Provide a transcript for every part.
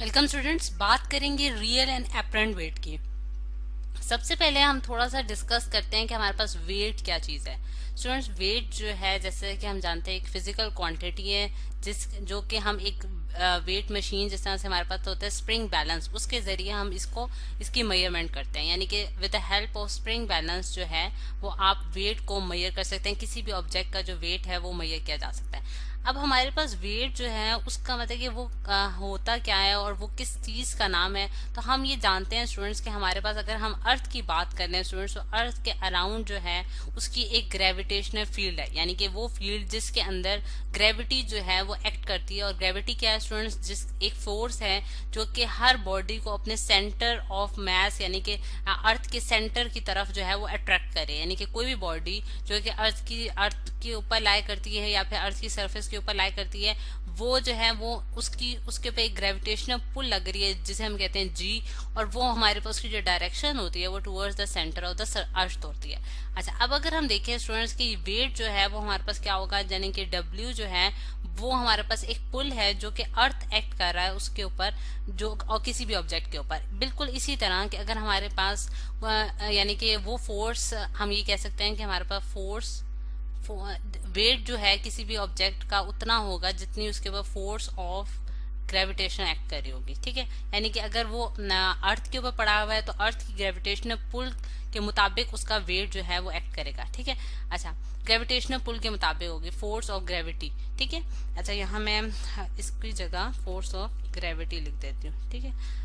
Welcome students. बात करेंगे real and apparent wait की। सबसे पहले हम थोड़ा सा डिस्कस करते हैं कि हमारे पास वेट क्या चीज़ है। स्टूडेंट्स, वेट जो है जैसे कि हम जानते हैं एक फिजिकल क्वांटिटी है जिस जो कि हम एक वेट मशीन जिस तरह से हमारे पास होता है स्प्रिंग बैलेंस, उसके जरिए हम इसकी मेजरमेंट करते हैं। यानी कि with the help of spring balance जो है वो आप वेट को मेजर कर सकते हैं। किसी भी ऑब्जेक्ट का जो वेट है वो मेजर किया जा सकता है। अब हमारे पास वेट जो है उसका मतलब कि वो होता क्या है और वो किस चीज का नाम है। तो हम ये जानते हैं स्टूडेंट्स कि हमारे पास अगर हम अर्थ की बात कर रहे हैं स्टूडेंट्स, तो अर्थ के अराउंड जो है उसकी एक ग्रेविटेशनल फील्ड है। यानी कि वो फील्ड जिसके अंदर ग्रेविटी जो है वो एक्ट करती है। और ग्रेविटी क्या है स्टूडेंट्स? जिस एक फोर्स है जो कि हर बॉडी को अपने सेंटर ऑफ मैस यानी कि अर्थ के सेंटर की तरफ जो है वो अट्रैक्ट करे। यानी कि कोई भी बॉडी जो कि अर्थ के ऊपर लाई करती है या फिर अर्थ की सरफेस के ऊपर लाई करती है, वो जो है वो उसके पे एक ग्रेविटेशनल पुल लग रही है जिसे हम कहते हैं जी। और वो हमारे पास की जो डायरेक्शन होती है वो towards the centre of the earth होती है। अच्छा, अब अगर हम देखें स्टूडेंट्स की वेट जो है वो हमारे पास क्या होगा, यानी कि डब्ल्यू जो है वो हमारे पास एक पुल है जो कि अर्थ एक्ट कर रहा है उसके ऊपर, जो और किसी भी ऑब्जेक्ट के ऊपर। बिल्कुल इसी तरह कि अगर हमारे पास यानी कि वो फोर्स, हम ये कह सकते हैं कि हमारे पास फोर्स वेट जो है किसी भी ऑब्जेक्ट का उतना होगा जितनी उसके ऊपर फोर्स ऑफ ग्रेविटेशन एक्ट कर रही होगी। ठीक है, यानी कि अगर वो अर्थ के ऊपर पड़ा हुआ है तो अर्थ की ग्रेविटेशनल पुल के मुताबिक उसका वेट जो है वो एक्ट करेगा। ठीक है, अच्छा, ग्रेविटेशनल पुल के मुताबिक होगी फोर्स ऑफ ग्रेविटी। ठीक है, अच्छा, यहाँ मैं इसकी जगह फोर्स ऑफ ग्रेविटी लिख देती हूँ। ठीक है,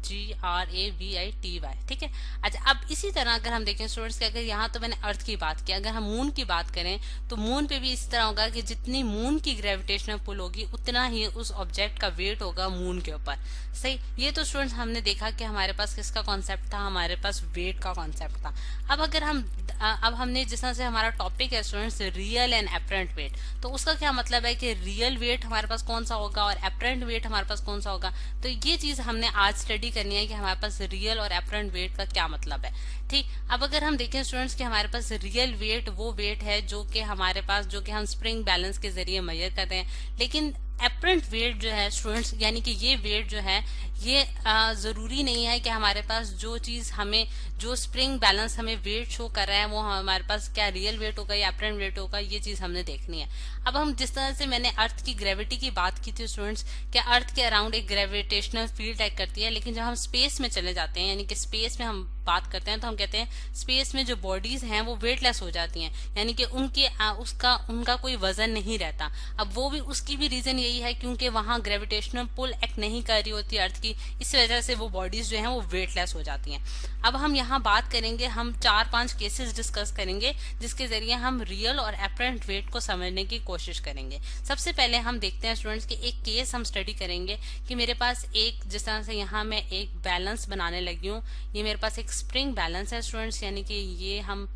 GRAVITY। ठीक है, अच्छा, अब इसी तरह अगर हम देखें स्टूडेंट्स कि अगर यहाँ तो मैंने अर्थ की बात की, अगर हम मून की बात करें तो मून पे भी इस तरह होगा कि जितनी मून की ग्रेविटेशनल पुल होगी उतना ही उस ऑब्जेक्ट का वेट होगा मून के ऊपर। सही, ये तो स्टूडेंट्स हमने देखा कि हमारे पास किसका कॉन्सेप्ट था, हमारे पास वेट का कॉन्सेप्ट था। अब अगर हम अब हमने जिस तरह से हमारा टॉपिक है students real and apparent wait, तो उसका क्या मतलब है कि रियल वेट हमारे पास कौन सा होगा और एपरेंट वेट हमारे पास कौन सा होगा। तो ये चीज हमने आज स्टडी करनी है कि हमारे पास रियल और एपरेंट वेट का क्या मतलब है। ठीक, अब अगर हम देखें स्टूडेंट्स कि हमारे पास रियल वेट वो वेट है जो कि हमारे पास जो कि हम स्प्रिंग बैलेंस के जरिए मेजर करते हैं। लेकिन एपरेंट वेट जो है स्टूडेंट्स, यानी कि ये वेट जो है ये जरूरी नहीं है कि हमारे पास जो चीज हमें जो स्प्रिंग बैलेंस हमें वेट शो कर रहा है वो हमारे पास क्या रियल वेट होगा या एपरेंट वेट होगा, ये चीज हमने देखनी है। अब हम जिस तरह से मैंने अर्थ की ग्रेविटी की बात की थी स्टूडेंट्स, क्या अर्थ के अराउंड एक ग्रेविटेशनल फील्ड एक्ट करती है। लेकिन जब हम स्पेस में चले जाते हैं यानी कि स्पेस में हम बात करते हैं तो हम कहते हैं स्पेस में जो बॉडीज हैं वो वेटलेस हो जाती हैं, यानी कि उनका कोई वजन नहीं रहता। अब वो भी उसकी भी रीजन यही है क्योंकि वहां ग्रेविटेशनल पुल एक्ट नहीं कर रही होती अर्थ की, इस वजह से वो बॉडीज जो हैं वो वेटलेस हो जाती हैं। अब हम यहाँ बात करेंगे, हम 4-5 केसेस डिस्कस करेंगे जिसके जरिए हम रियल और एपरेंट वेट को समझने की कोशिश करेंगे। सबसे पहले हम देखते हैं स्टूडेंट्स कि एक केस हम स्टडी करेंगे कि मेरे पास एक, जिस तरह से यहाँ मैं एक बैलेंस बनाने लगी हूँ, ये मेरे पास एक स्प्रिंग बैलेंस है स्टूडेंट्स। यानी कि ये हम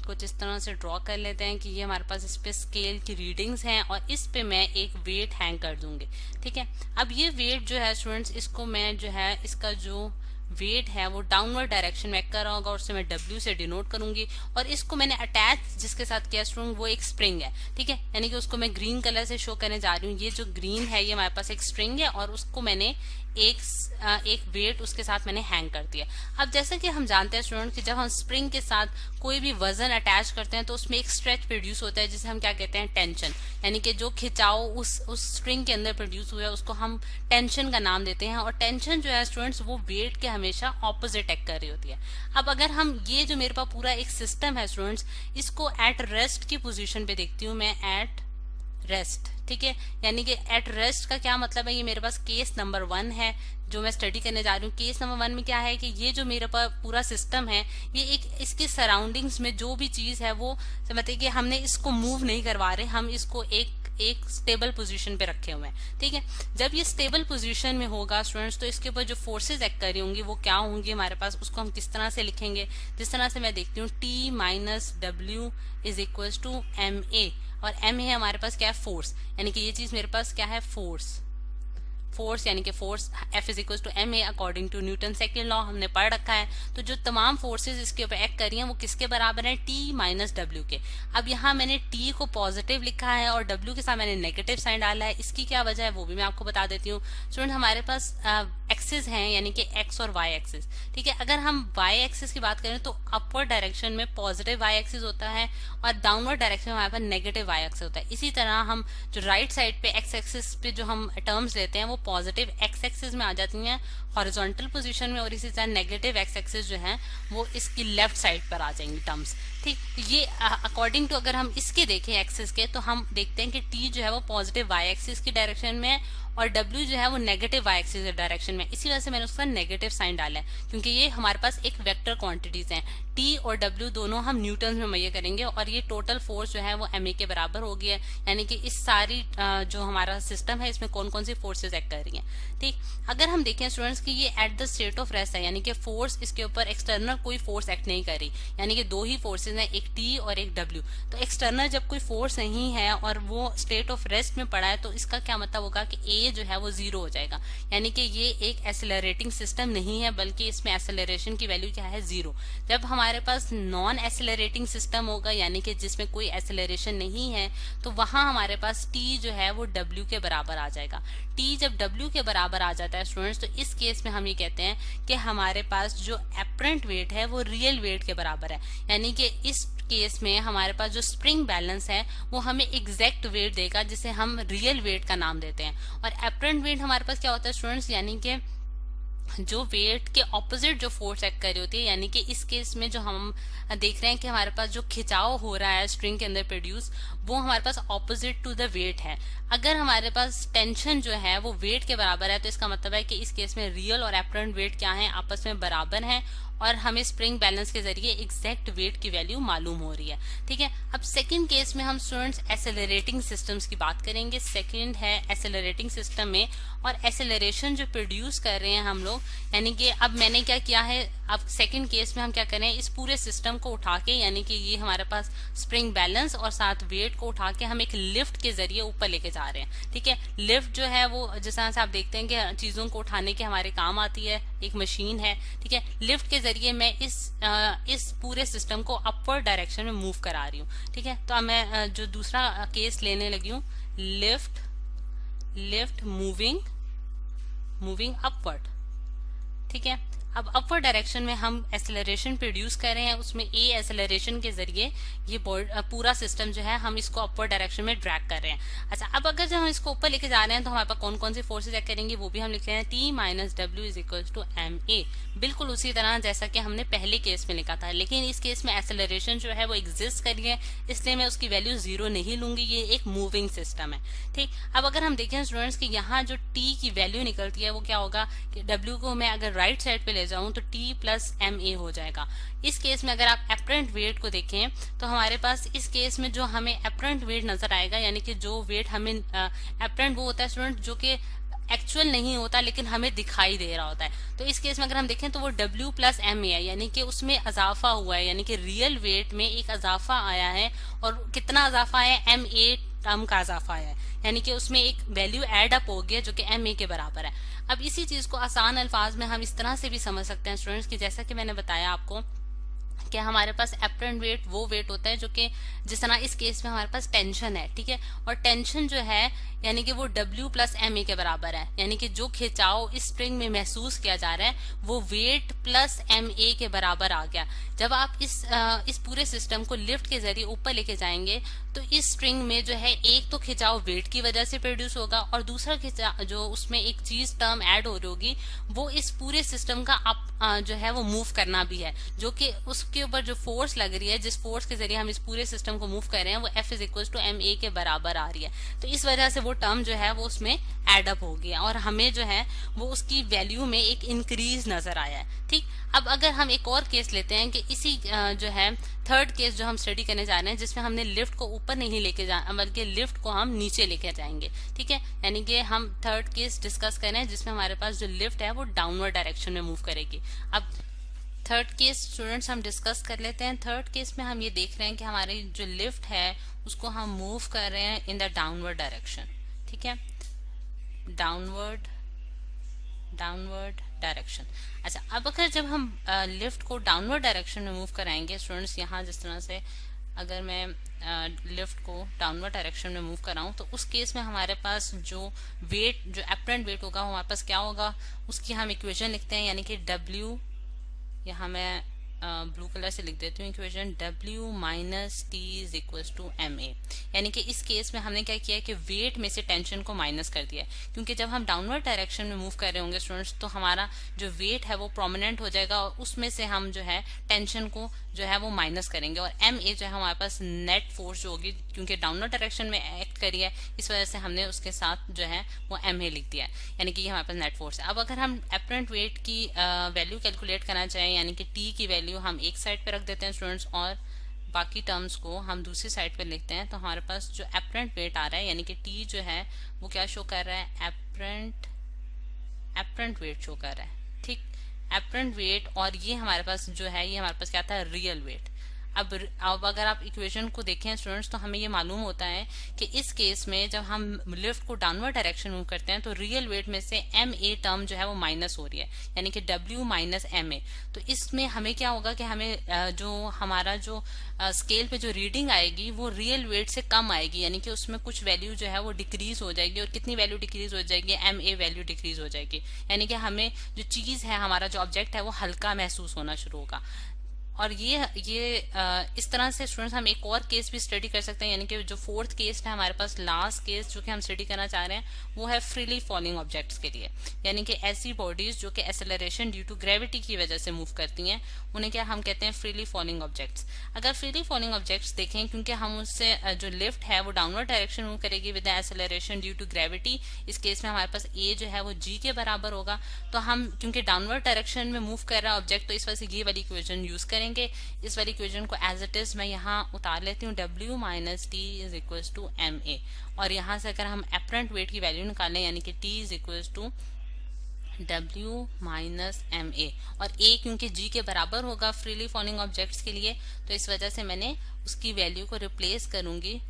कुछ इस तरह से ड्रॉ कर लेते हैं कि ये हमारे पास इस पे स्केल की रीडिंग्स हैं और इस पे मैं एक वेट हैंग कर दूंगी। ठीक है, अब ये वेट जो है स्टूडेंट्स, इसको मैं जो है इसका जो वेट है वो डाउनवर्ड डायरेक्शन में कर रहा होगा और उसे मैं W से डिनोट करूंगी। और इसको मैंने अटैच जिसके साथ किया स्टूडेंट वो एक स्प्रिंग है। ठीक है, यानी कि उसको मैं ग्रीन कलर से शो करने जा रही हूँ। ये जो ग्रीन है ये हमारे पास एक स्ट्रिंग है और उसको मैंने एक वेट उसके साथ मैंने हैंग कर दिया। अब जैसे कि हम जानते हैं स्टूडेंट कि जब हम स्प्रिंग के साथ कोई भी वजन अटैच करते हैं तो उसमें एक स्ट्रेच प्रोड्यूस होता है जिसे हम क्या कहते हैं, टेंशन। यानी कि जो खिंचाव उस स्ट्रिंग के अंदर प्रोड्यूस हुआ है उसको हम टेंशन का नाम देते हैं। और टेंशन जो है स्टूडेंट्स वो वेट के हमेशा ऑपोजिट एक्ट कर रही होती है। अब अगर हम ये जो मेरे पास पूरा एक सिस्टम है स्टूडेंट्स, इसको एट रेस्ट की पोजीशन पे देखती हूँ मैं, एट रेस्ट। ठीक है, यानी कि एट रेस्ट का क्या मतलब है, ये मेरे पास केस नंबर 1 है जो मैं स्टडी करने जा रही हूँ। केस नंबर 1 में क्या है कि ये जो मेरे पास पूरा सिस्टम है ये एक इसके सराउंडिंग्स में जो भी चीज है वो समझते कि हमने इसको मूव नहीं करवा रहे, हम इसको एक स्टेबल पोजीशन पे रखे हुए हैं। ठीक है, जब ये स्टेबल पोजीशन में होगा स्टूडेंट्स तो इसके ऊपर जो फोर्सेज एक्ट कर रही होंगी वो क्या होंगी हमारे पास, उसको हम किस तरह से लिखेंगे। जिस तरह से मैं देखती हूँ T minus W is equal to MA, और M है हमारे पास क्या है, फोर्स। यानी कि ये चीज मेरे पास क्या है, फोर्स। फोर्स यानी कि force F is equal to ma according to Newton second law हमने पढ़ रखा है। तो जो तमाम फोर्सेज इसके ऊपर एक्ट कर रही हैं वो किसके बराबर है, T माइनस W के। अब यहाँ मैंने T को पॉजिटिव लिखा है और W के साथ मैंने नेगेटिव साइन डाला है। इसकी क्या वजह है वो भी मैं आपको बता देती हूँ। स्टूडेंट हमारे पास एक्सिस हैं यानी कि x और y एक्सिस, ठीक है। अगर हम y एक्सिस की बात करें तो अपवर्ड डायरेक्शन में पॉजिटिव y एक्सिस होता है और डाउनवर्ड डायरेक्शन में हमारे पास नेगेटिव y एक्सिस होता है। इसी तरह हम जो राइट साइड पे x एक्सिस पे जो हम टर्म्स लेते हैं वो पॉजिटिव x एक्सिस में आ जाती हैं हॉरिजॉन्टल पोजीशन में, और इसी तरह नेगेटिव x एक्सिस जो है वो इसकी लेफ्ट साइड पर आ जाएंगी टर्म्स, ठीक। ये अकॉर्डिंग टू अगर हम इसके देखें एक्सिस के तो हम देखते हैं कि t जो है वो पॉजिटिव y एक्सिस की डायरेक्शन में है और W जो है वो नेगेटिव y एक्सिस के डायरेक्शन में। इसी वजह से मैंने उसका नेगेटिव साइन डाला है क्योंकि ये हमारे पास एक वेक्टर क्वांटिटीज हैं। T और W दोनों हम न्यूटन में मेजर करेंगे और ये टोटल फोर्स जो है वो ma के बराबर होगी है, यानी कि इस सारी जो हमारा सिस्टम है इसमें कौन कौन सी फोर्सेज एक्ट कर रही हैं, ठीक। अगर हम देखें स्टूडेंट्स कि ये at the state of rest है यानी कि फोर्स इसके ऊपर एक्सटर्नल कोई फोर्स एक्ट नहीं कर रही, यानी कि दो ही फोर्सेज हैं, एक T और एक W। तो एक्सटर्नल जब कोई फोर्स नहीं है और वो स्टेट ऑफ रेस्ट में पड़ा है तो इसका क्या मतलब होगा कि A जो है वो 0 हो जाएगा, यानी कि ये एक एसेलरेटिंग सिस्टम नहीं है बल्कि इसमें एसेलरेशन की वैल्यू क्या है 0। जब हमारे पास नॉन एसेलरेटिंग सिस्टम होगा यानी कि जिसमें कोई एसेलरेशन नहीं है तो वहां हमारे पास T जो है वो W के बराबर आ जाएगा। T जब W के बराबर आ जाता है स्टूडेंट्स तो इस केस में हम ये कहते हैं कि हमारे पास जो एपरेंट वेट है वो रियल वेट के बराबर है, यानी कि इस केस में हमारे पास जो स्प्रिंग बैलेंस है वो हमें एग्जैक्ट वेट देगा जिसे हम रियल वेट का नाम देते हैं। और एपरेंट वेट हमारे पास क्या होता है स्टूडेंट्स, यानी कि जो वेट के ऑपोजिट जो फोर्स एक्ट कर रही होती है, यानी कि इस केस में जो हम देख रहे हैं कि हमारे पास जो खिंचाव हो रहा है स्ट्रिंग के अंदर प्रोड्यूस वो हमारे पास ऑपोजिट टू द वेट है। अगर हमारे पास टेंशन जो है वो वेट के बराबर है तो इसका मतलब है कि इस केस में रियल और एपरेंट वेट क्या है, आपस में बराबर है और हमें स्प्रिंग बैलेंस के जरिए एग्जैक्ट वेट की वैल्यू मालूम हो रही है, ठीक है। अब सेकंड केस में हम स्टूडेंट्स एसेलरेटिंग सिस्टम्स की बात करेंगे। सेकंड है एसेलरेटिंग सिस्टम में, और एसेलरेशन जो प्रोड्यूस कर रहे हैं हम लोग, यानी कि अब मैंने क्या किया है, अब सेकंड केस में हम क्या करें, इस पूरे सिस्टम को उठा के, यानी कि ये हमारे पास स्प्रिंग बैलेंस और साथ वेट को उठा के हम एक लिफ्ट के जरिए ऊपर लेके जा रहे हैं, ठीक है। लिफ्ट जो है वो जिस तरह से आप देखते हैं कि चीजों को उठाने के हमारे काम आती है, एक मशीन है, ठीक है। लिफ्ट के जरिए मैं इस पूरे सिस्टम को अपवर्ड डायरेक्शन में मूव करा रही हूँ, ठीक है। तो अब मैं जो दूसरा केस लेने लगी हूँ, लिफ्ट मूविंग अपवर्ड, ठीक है। अब अपवर्ड डायरेक्शन में हम एसेलरेशन प्रोड्यूस कर रहे हैं, उसमें ए एसेलरेशन के जरिए ये पूरा सिस्टम जो है हम इसको अपवर्ड डायरेक्शन में ड्रैग कर रहे हैं। अच्छा, अब अगर जब हम इसको ऊपर लेके जा रहे हैं तो हमारे पास कौन कौन सी फोर्सेज एक्ट करेंगी वो भी हम लिख रहे हैं, T minus W is equal to ma, बिल्कुल उसी तरह जैसा कि हमने पहले केस में लिखा था। लेकिन इस केस में एसेलरेशन जो है वो एग्जिस्ट कर रही है, इसलिए मैं उसकी वैल्यू 0 नहीं लूंगी, ये एक मूविंग सिस्टम है, ठीक। अब अगर हम देखें स्टूडेंट्स कि यहाँ जो T की वैल्यू निकलती है वो क्या होगा कि W को मैं अगर राइट साइड पे ले जाऊं तो T प्लस ma हो जाएगा। इस केस में अगर आप एपरेंट वेट को देखें तो हमारे पास इस केस में जो हमें एपरेंट वेट नजर आएगा, यानी कि जो वेट हमें एपरेंट वो होता है स्टूडेंट जो कि एक्चुअल नहीं होता लेकिन हमें दिखाई दे रहा होता है। तो इस केस में अगर हम देखें तो वो W प्लस ma है, यानी कि उसमें इजाफा हुआ है, यानी कि रियल वेट में एक इजाफा आया है। और कितना इजाफा आया है, ma टर्म का इजाफा आया है, यानी कि उसमें एक वैल्यू एड अप हो गया जो कि ma के बराबर है। अब इसी चीज को आसान अल्फाज में हम इस तरह से भी समझ सकते हैं स्टूडेंट्स की, जैसा कि मैंने बताया आपको कि हमारे पास एपरेंट वेट वो वेट होता है जो कि जिस तरह इस केस में हमारे पास टेंशन है, ठीक है। और टेंशन जो है यानी कि वो W प्लस ma के बराबर है, यानी कि जो खिंचाव इस स्प्रिंग में महसूस किया जा रहा है वो वेट प्लस ma के बराबर आ गया। जब आप इस पूरे सिस्टम को लिफ्ट के जरिए ऊपर लेके जाएंगे तो इस स्प्रिंग में जो है एक तो खिंचाव वेट की वजह से प्रोड्यूस होगा और दूसरा खिंचाव जो उसमें एक चीज टर्म ऐड हो रही होगी वो इस पूरे सिस्टम का जो है वो मूव करना भी है, जो कि उसके ऊपर जो फोर्स लग रही है, जिस फोर्स के जरिए हम इस पूरे सिस्टम को मूव कर रहे हैं वो F is equal to ma के बराबर आ रही है। तो इस वजह से वो टर्म जो है वो उसमें एड अप हो गया और हमें जो है वो उसकी वैल्यू में एक इंक्रीज नजर आया है, ठीक। अब अगर हम एक और केस लेते हैं कि इसी जो है थर्ड केस जो हम स्टडी करने जा रहे हैं जिसमें हमने लिफ्ट को ऊपर नहीं लेके जा बल्कि लिफ्ट को हम नीचे लेके जाएंगे, ठीक है। यानी कि हम थर्ड केस डिस्कस कर रहे हैं जिसमें हमारे पास जो लिफ्ट है वो डाउनवर्ड डायरेक्शन में मूव करेगी। अब थर्ड केस स्टूडेंट्स हम डिस्कस कर लेते हैं। थर्ड केस में हम ये देख रहे हैं कि हमारी जो लिफ्ट है उसको हम मूव कर रहे हैं इन द डाउनवर्ड डायरेक्शन, ठीक है, डाउनवर्ड डाउनवर्ड डायरेक्शन। अच्छा, अब अगर जब हम लिफ्ट को डाउनवर्ड डायरेक्शन में मूव कराएंगे स्टूडेंट्स, यहाँ जिस तरह से अगर मैं लिफ्ट को डाउनवर्ड डायरेक्शन में मूव कराऊं तो उस केस में हमारे पास जो वेट, जो एपरेंट वेट होगा, हमारे पास क्या होगा, उसकी हम इक्वेशन लिखते हैं, यानी कि W, यहाँ मैं ब्लू कलर से लिख देती हूँ equation, W minus T is equal to M A. यानी कि इस केस में हमने क्या किया है कि वेट में से टेंशन को माइनस कर दिया है, क्योंकि जब हम डाउनवर्ड डायरेक्शन में मूव कर रहे होंगे स्टूडेंट्स तो हमारा जो वेट है वो प्रोमिनेंट हो जाएगा और उसमें से हम जो है टेंशन को जो है वो माइनस करेंगे, और एम ए जो है हमारे पास नेट फोर्स जो होगी, क्योंकि डाउनवर्ड डायरेक्शन में एक्ट करी है इस वजह से हमने उसके साथ जो है वो एम ए लिख दिया है, यानी कि ये हमारे पास नेट फोर्स है। अब अगर हम एपरेंट वेट की वैल्यू कैलकुलेट करना चाहें, यानी कि टी की वैल्यू हम एक साइड पे रख देते हैं स्टूडेंट्स और बाकी टर्म्स को हम दूसरी साइड पे लिखते हैं, तो हमारे पास जो एपरेंट वेट आ रहा है, यानी कि टी जो है वो क्या शो कर रहा है, एपरेंट वेट शो कर रहा है। ठीक, एपरेंट वेट, और ये हमारे पास जो है ये हमारे पास क्या था, रियल वेट। अब अगर आप इक्वेशन को देखें स्टूडेंट्स तो हमें ये मालूम होता है कि इस केस में जब हम लिफ्ट को डाउनवर्ड डायरेक्शन मूव करते हैं तो रियल वेट में से एम ए टर्म जो है वो माइनस हो रही है, यानी कि W माइनस एम ए। तो इसमें हमें क्या होगा कि हमें जो हमारा जो स्केल पे जो रीडिंग आएगी वो रियल वेट से कम आएगी, यानी कि उसमें कुछ वैल्यू जो है वो डिक्रीज हो जाएगी। और कितनी वैल्यू डिक्रीज हो जाएगी, एम ए वैल्यू डिक्रीज हो जाएगी, यानी कि हमें जो चीज है, हमारा जो ऑब्जेक्ट है वो हल्का महसूस होना शुरू होगा। और ये इस तरह से स्टूडेंट्स हम एक और केस भी स्टडी कर सकते हैं, यानी कि जो फोर्थ केस है हमारे पास, लास्ट केस जो कि हम स्टडी करना चाह रहे हैं वो है फ्रीली फॉलिंग ऑब्जेक्ट्स के लिए, यानी कि ऐसी बॉडीज जो कि एक्सेलरेशन ड्यू टू ग्रेविटी की वजह से मूव करती हैं, उन्हें क्या हम कहते हैं, फ्रीली फॉलिंग ऑब्जेक्ट्स। अगर फ्रीली फॉलिंग ऑब्जेक्ट्स देखें, क्योंकि हम उससे जो लिफ्ट है वो डाउनवर्ड डायरेक्शन मूव करेगी with acceleration due to gravity, इस केस में हमारे पास ए जो है वो जी के बराबर होगा। तो हम क्योंकि डाउनवर्ड डायरेक्शन में मूव कर रहा है ऑब्जेक्ट, तो इस वजह से ये वाली इक्वेशन यूज करेंगे। इस वाली इक्वेशन को एज इट इज मैं यहाँ उतार लेती हूँ, W minus T is equal to M A. और यहाँ से अगर हम एपरेंट वेट की वैल्यू निकालें, यानी कि T is equal to W minus M A, और A क्योंकि G के बराबर होगा फ्रीली फॉलिंग ऑब्जेक्ट्स के लिए, तो इस वजह से मैंने उसकी वैल्यू को रिप्लेस करूंगी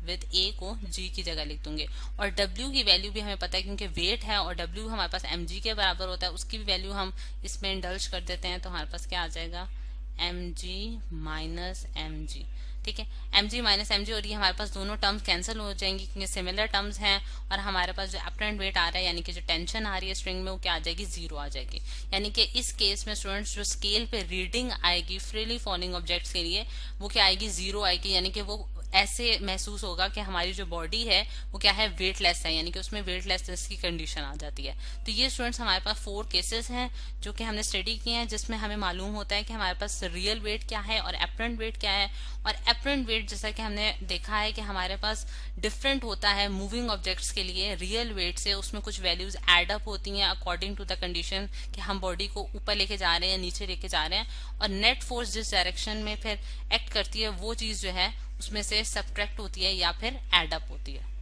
विद A को G की जगह लिख दूंगी। और W की वैल्यू भी हमें पता है क्योंकि वेट है और W हमारे पास mg के बराबर होता है, उसकी भी वैल्यू हम इसमें इंडल्ज कर देते हैं, तो हमारे पास क्या आ जाएगा, mg माइनस mg। ठीक है, mg माइनस mg, और ये हमारे पास दोनों टर्म्स कैंसिल हो जाएंगी क्योंकि सिमिलर टर्म्स हैं, और हमारे पास जो एपरेंट वेट आ रहा है, यानी कि जो टेंशन आ रही है स्ट्रिंग में, वो क्या आ जाएगी, 0 आ जाएगी। यानी कि इस केस में स्टूडेंट्स जो स्केल पे रीडिंग आएगी फ्रीली फॉलिंग ऑब्जेक्ट्स के लिए वो क्या आएगी, 0 आएगी, यानी कि वो ऐसे महसूस होगा कि हमारी जो बॉडी है वो क्या है, वेटलेस है, यानी कि उसमें वेटलेसनेस की कंडीशन आ जाती है। तो ये स्टूडेंट्स हमारे पास 4 केसेस हैं जो कि हमने स्टडी किए हैं, जिसमें हमें मालूम होता है कि हमारे पास रियल वेट क्या है और एपरेंट वेट क्या है। और एपरेंट वेट जैसा कि हमने देखा है कि हमारे पास डिफरेंट होता है मूविंग ऑब्जेक्ट्स के लिए रियल वेट से, उसमें कुछ वैल्यूज एड अप होती हैं अकॉर्डिंग टू द कंडीशन कि हम बॉडी को ऊपर लेके जा रहे हैं या नीचे लेके जा रहे हैं, और नेट फोर्स जिस डायरेक्शन में फिर एक्ट करती है वो चीज जो है उसमें से सब्ट्रैक्ट होती है या फिर एड अप होती है।